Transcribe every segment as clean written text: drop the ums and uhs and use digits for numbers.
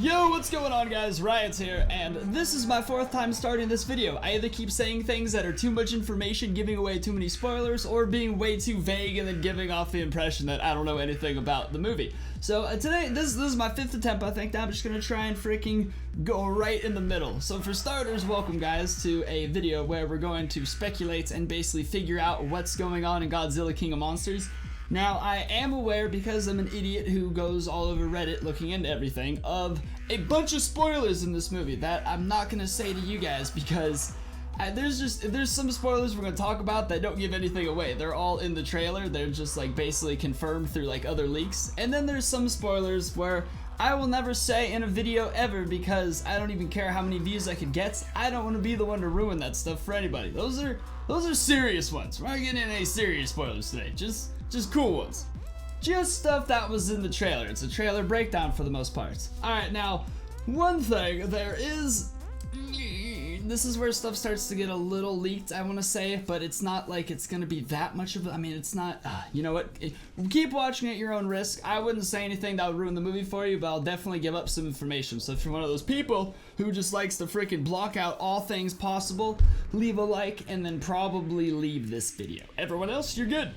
Yo, what's going on guys, Riot's here, and this is my fourth time starting this video. I either keep saying things that are too much information, giving away too many spoilers, or being way too vague and then giving off the impression that I don't know anything about the movie. So today, this is my fifth attempt I think. Now I'm just gonna try and freaking go right in the middle. So for starters, welcome guys to a video where we're going to speculate and basically figure out what's going on in Godzilla King of Monsters. Now, I am aware, because I'm an idiot who goes all over Reddit looking into everything, of a bunch of spoilers in this movie that I'm not gonna say to you guys because there's some spoilers we're gonna talk about that don't give anything away. They're all in the trailer. They're just like basically confirmed through like other leaks. And then there's some spoilers where I will never say in a video ever because I don't even care how many views I could get. I don't want to be the one to ruin that stuff for anybody. Those are serious ones. We're not getting any serious spoilers today. Just cool ones. Just stuff that was in the trailer. It's a trailer breakdown for the most part. Alright, now, one thing, this is where stuff starts to get a little leaked, I want to say, but it's not like it's going to be that much of it's not, you know what, keep watching at your own risk. I wouldn't say anything that would ruin the movie for you, but I'll definitely give up some information. So if you're one of those people who just likes to freaking block out all things possible, leave a like and then probably leave this video. Everyone else, you're good.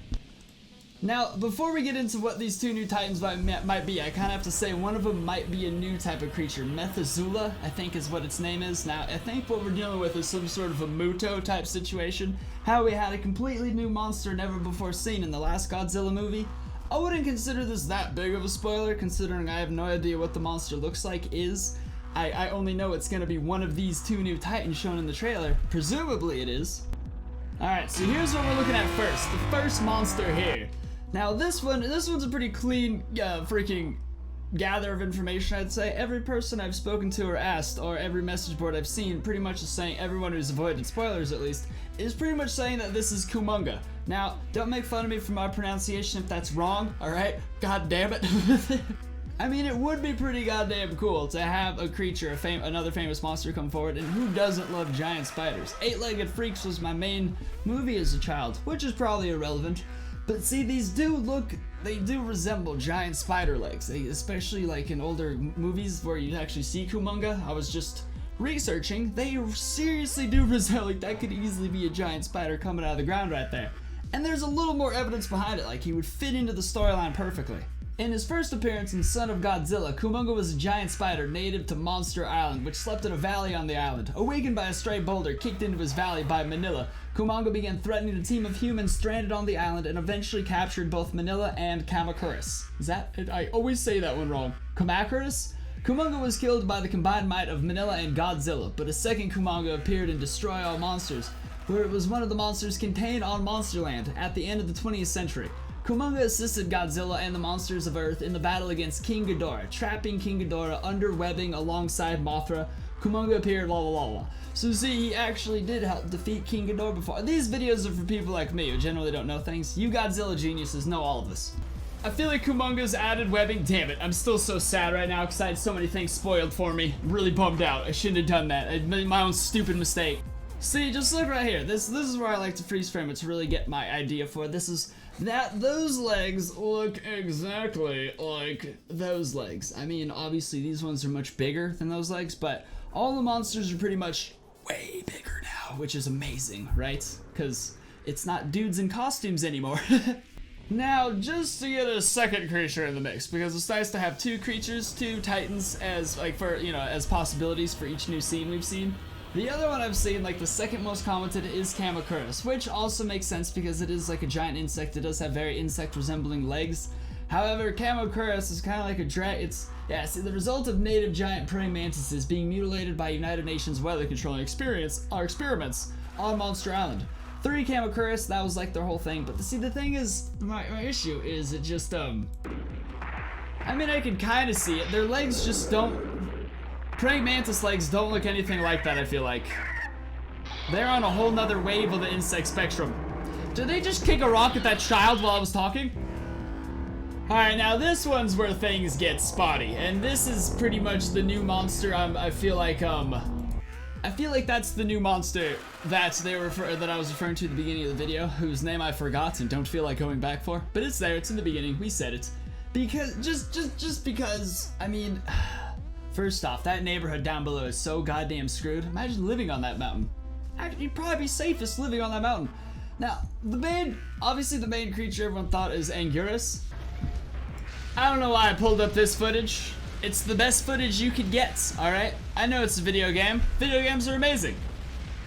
Now, before we get into what these two new titans might be, I kind of have to say one of them might be a new type of creature. Methuselah, I think is what its name is. Now, I think what we're dealing with is some sort of a Muto type situation. How we had a completely new monster never before seen in the last Godzilla movie. I wouldn't consider this that big of a spoiler, considering I have no idea what the monster looks like is. I only know it's going to be one of these two new titans shown in the trailer. Presumably it is. Alright, so here's what we're looking at first. The first monster here. Now this one's a pretty clean freaking gather of information, I'd say. Every person I've spoken to or asked, or every message board I've seen, pretty much is saying, everyone who's avoided spoilers at least, is pretty much saying that this is KuManga. Now, don't make fun of me for my pronunciation if that's wrong, alright? God damn it. I mean, it would be pretty goddamn cool to have a creature, another famous monster come forward, and who doesn't love giant spiders? Eight-Legged Freaks was my main movie as a child, which is probably irrelevant. But see, these do resemble giant spider legs, especially like in older movies where you actually see KuManga. I was just researching, they seriously do resemble, like that could easily be a giant spider coming out of the ground right there. And there's a little more evidence behind it, like he would fit into the storyline perfectly. In his first appearance in Son of Godzilla, KuManga was a giant spider native to Monster Island, which slept in a valley on the island. Awakened by a stray boulder kicked into his valley by Manila, KuManga began threatening a team of humans stranded on the island and eventually captured both Manila and Kamacuras. Is that it? I always say that one wrong. Kamacuras? KuManga was killed by the combined might of Manila and Godzilla, but a second KuManga appeared in Destroy All Monsters, where it was one of the monsters contained on Monsterland at the end of the 20th century. KuManga assisted Godzilla and the monsters of Earth in the battle against King Ghidorah, trapping King Ghidorah under webbing alongside Mothra. KuManga appeared, blah blah blah blah. So see, he actually did help defeat King Ghidorah before. These videos are for people like me who generally don't know things. You Godzilla geniuses know all of this. I feel like KuManga's added webbing. Damn it, I'm still so sad right now because I had so many things spoiled for me. I'm really bummed out. I shouldn't have done that. I made my own stupid mistake. See, just look right here. This is where I like to freeze frame it to really get my idea for this. Is that those legs look exactly like those legs. I mean, obviously these ones are much bigger than those legs, but all the monsters are pretty much way bigger now, which is amazing, right? Because it's not dudes in costumes anymore. Now, just to get a second creature in the mix, because it's nice to have two creatures, two titans, as like for, you know, as possibilities for each new scene we've seen. The other one I've seen, like the second most commented, is Kamacuras, which also makes sense because it is like a giant insect. It does have very insect-resembling legs. However, Kamacuras is kind of like a see, the result of native giant praying mantises being mutilated by United Nations weather controlling experiments on Monster Island. 3 Kamacuras, that was like their whole thing. But see, the thing is, my issue is it just, I mean, I can kind of see it. Their legs just don't, praying mantis legs don't look anything like that, I feel like. They're on a whole nother wave of the insect spectrum. Did they just kick a rock at that child while I was talking? Alright, now this one's where things get spotty, and this is pretty much the new monster. I feel like that's the new monster that I was referring to at the beginning of the video, whose name I forgot and don't feel like going back for. But it's there, it's in the beginning, we said it. Because, just because, I mean, First off, that neighborhood down below is so goddamn screwed. Imagine living on that mountain. You'd probably be safest living on that mountain. Now, obviously the main creature everyone thought is Icarus. I don't know why I pulled up this footage. It's the best footage you could get, alright? I know it's a video game. Video games are amazing.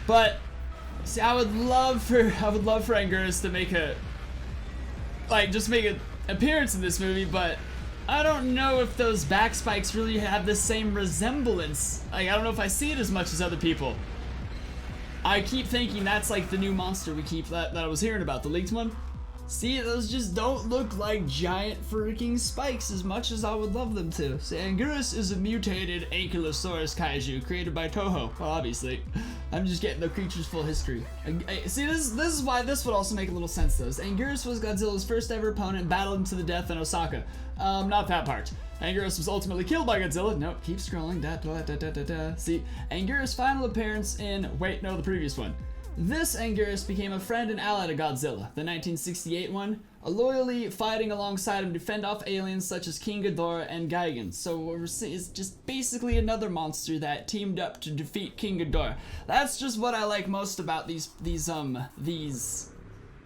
But, see, I would love for Icarus to make just make an appearance in this movie, but I don't know if those back spikes really have the same resemblance. Like, I don't know if I see it as much as other people. I keep thinking that's like the new monster that I was hearing about, the leaked one. See, those just don't look like giant freaking spikes as much as I would love them to. See, Icarus is a mutated Ankylosaurus kaiju created by Toho. Well, obviously. I'm just getting the creature's full history. See, this is why this would also make a little sense, though. Icarus was Godzilla's first ever opponent, battled him to the death in Osaka. Not that part. Icarus was ultimately killed by Godzilla. Nope, keep scrolling. See, Icarus' final appearance in... Wait, no, the previous one. This Icarus became a friend and ally to Godzilla, the 1968 one, loyally fighting alongside him to fend off aliens such as King Ghidorah and Gigan. So what we're seeing is just basically another monster that teamed up to defeat King Ghidorah. That's just what I like most about these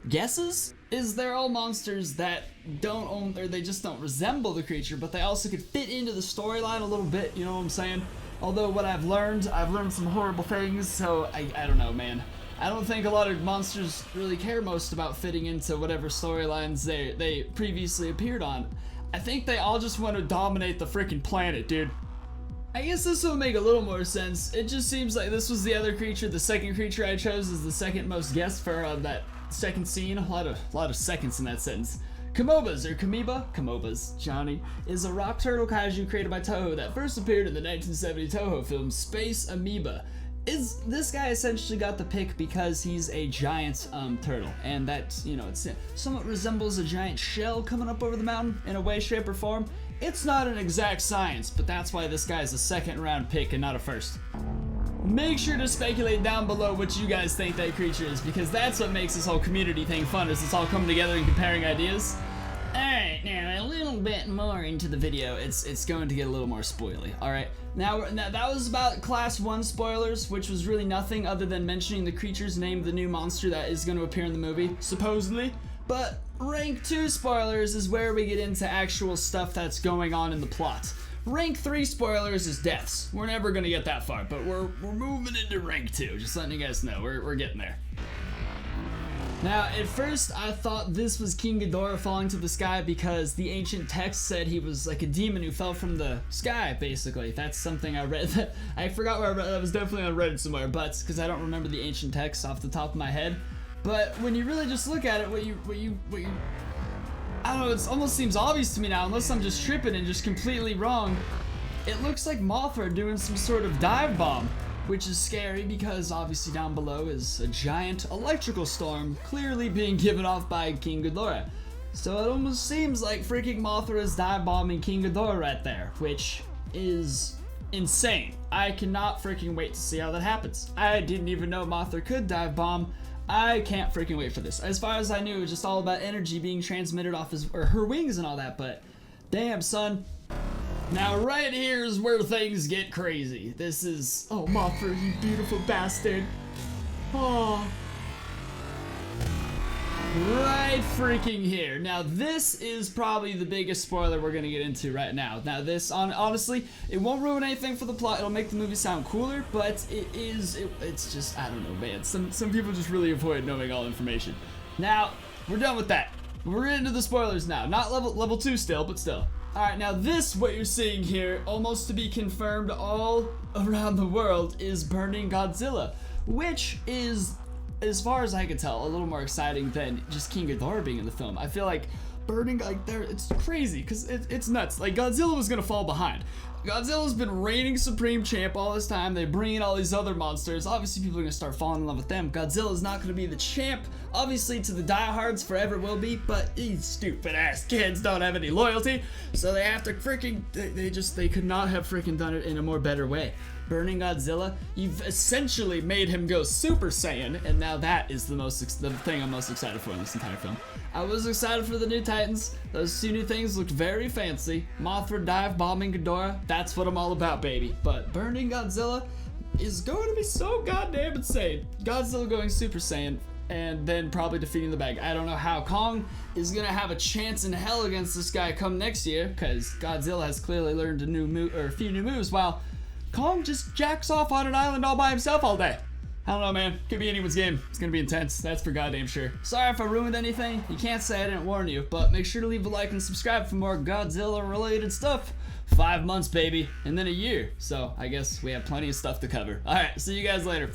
guesses, is they're all monsters that don't own, or they just don't resemble the creature, but they also could fit into the storyline a little bit, you know what I'm saying? Although what I've learned some horrible things, so I don't know, man. I don't think a lot of monsters really care most about fitting into whatever storylines they previously appeared on. I think they all just want to dominate the freaking planet, dude. I guess this will make a little more sense. It just seems like this was the other creature. The second creature I chose is the second most guessed for that second scene. A lot of seconds in that sentence. KuMobas, or KuMobas, Johnny, is a rock turtle kaiju created by Toho that first appeared in the 1970 Toho film Space Amoeba. This guy essentially got the pick because he's a giant turtle, and that, you know, it somewhat resembles a giant shell coming up over the mountain in a way, shape, or form. It's not an exact science, but that's why this guy's a second round pick and not a first. Make sure to speculate down below what you guys think that creature is, because that's what makes this whole community thing fun, is it's all coming together and comparing ideas. Alright, now a little bit more into the video. It's going to get a little more spoily. Alright, now that was about Class 1 spoilers, which was really nothing other than mentioning the creature's name of the new monster that is going to appear in the movie, supposedly. But Rank 2 spoilers is where we get into actual stuff that's going on in the plot. Rank 3 spoilers is deaths. We're never going to get that far, but we're moving into Rank 2. Just letting you guys know, we're getting there. Now, at first, I thought this was King Ghidorah falling to the sky because the ancient text said he was like a demon who fell from the sky, basically. That's something I read. I forgot where I read. That was definitely on Reddit somewhere, but because I don't remember the ancient text off the top of my head. But when you really just look at it, what you I don't know, it almost seems obvious to me now, unless I'm just tripping and just completely wrong. It looks like Mothra doing some sort of dive bomb. Which is scary because obviously down below is a giant electrical storm clearly being given off by King Ghidorah. So it almost seems like freaking Mothra is dive bombing King Ghidorah right there, which is insane. I cannot freaking wait to see how that happens. I didn't even know Mothra could dive bomb. I can't freaking wait for this. As far as I knew, it was just all about energy being transmitted off her wings and all that, but damn, son. Now right here is where things get crazy. This is... Oh, Mothra, you beautiful bastard. Oh. Right freaking here. Now this is probably the biggest spoiler we're gonna get into right now. Now this, honestly, it won't ruin anything for the plot. It'll make the movie sound cooler, but it's just, I don't know, man. Some people just really avoid knowing all information. Now, we're done with that. We're into the spoilers now. Not level 2 still, but still. Alright, now this, what you're seeing here, almost to be confirmed all around the world, is burning Godzilla, which is, as far as I can tell, a little more exciting than just King Ghidorah being in the film. I feel like burning, like, it's crazy, because it's nuts. Like, Godzilla was gonna fall behind. Godzilla's been reigning supreme champ all this time. They bring in all these other monsters. Obviously, people are gonna start falling in love with them. Godzilla's not gonna be the champ. Obviously, to the diehards, forever will be. But these stupid ass kids don't have any loyalty, so they have to freaking. They could not have freaking done it in a more better way. Burning Godzilla, you've essentially made him go Super Saiyan, and now that is the thing I'm most excited for in this entire film. I was excited for the new Titans. Those 2 new things looked very fancy. Mothra dive bombing Ghidorah, that's what I'm all about, baby. But burning Godzilla is going to be so goddamn insane. Godzilla going Super Saiyan and then probably defeating the bag. I don't know how Kong is gonna have a chance in hell against this guy come next year, because Godzilla has clearly learned a few new moves, while Kong just jacks off on an island all by himself all day. I don't know, man. Could be anyone's game. It's gonna be intense. That's for goddamn sure. Sorry if I ruined anything. You can't say I didn't warn you, but make sure to leave a like and subscribe for more Godzilla-related stuff. 5 months, baby, and then a year. So I guess we have plenty of stuff to cover. All right, see you guys later.